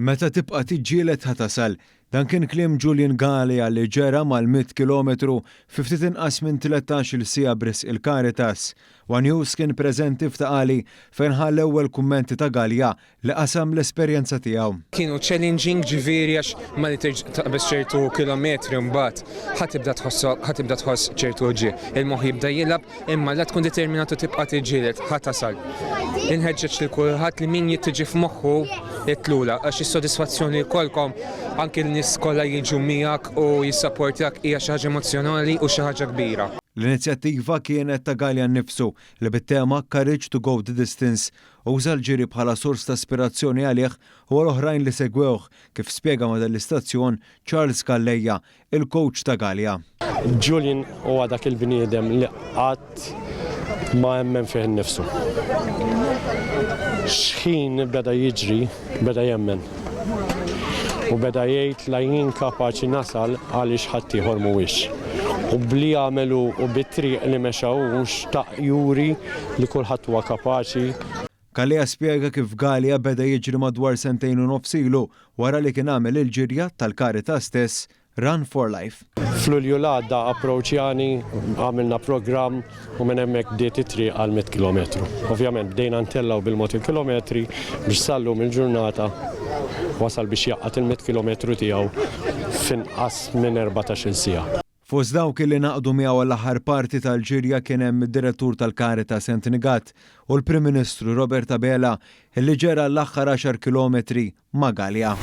Meta tibqa' tiġġieled ħatasal. Dan kien kliem Julian Galea li ġera mal-100 kilometru fi ftit inqas minn 13-il siegħa brisq il-Caritas. One News kien preżenti f'Taqali fejn ħall l-ewwel kummenti ta' Galea li qasam l-esperjenza tiegħu. Kienu challenging ġifieri għax ma li taqbes ċertu kilometri mbagħad ħatibda tħoss ċertu ġie. Il-moħħ jibda jilab imma la tkun determinatu tibqa' tiġġieled ħatasal. Inħeġġeġ lil kulħadd li min jittiġi f'moħħu jitlula għax is-sodisfazzjoni jkollkom anke n-nies kollha jiġu miegħek u jissapportjak hija xi ħaġa emozjonali u xi ħaġa kbira. L-inizjattiva kienet ta' Galea nnifsu li bit-tema Courage to Go the Distance uża l-ġiri bħala sors ta' ispirazzjoni għalih u l-oħrajn li segwewh kif spjega ma' dal-istazzjon Charles Calleja, il-coach ta' Galea. Julian huwa dak il-bniedem li qatt ma jemmen fih innifsu. X'ħin beda jiġri, beda jemmen. U beda jgħid la jien kapaċi nasal għaliex ħadd ieħor mhuwiex. U bli għamelu u bit-triq li mexawux ta' juri li kulħadd huwa kapaċi. Calleja spjega kif Galea beda jiġri madwar 2 u nofs ilu wara li kien għamel il-ġirja tal-Caritas stess Run for Life. F'Lulju l-għadda approċjani għamilna programm u minn hemmhekk bdiet it-triq għal 100 kilometru. Ovvjament bdejna ntellaw bil-mod il-kilometri biex sallum il-ġurnata wasal biex jaqqat il-100 kilometru tiegħu f'inqas minn 14-il siegħa. Fost dawk li naqdu miegħu l-aħħar parti tal-ġirja kien hemm id-direttur tal-Caritas Sentnigat u l-Prim Ministru Robert Abela illi ġera l-aħħar 10 kilometri ma' Galea.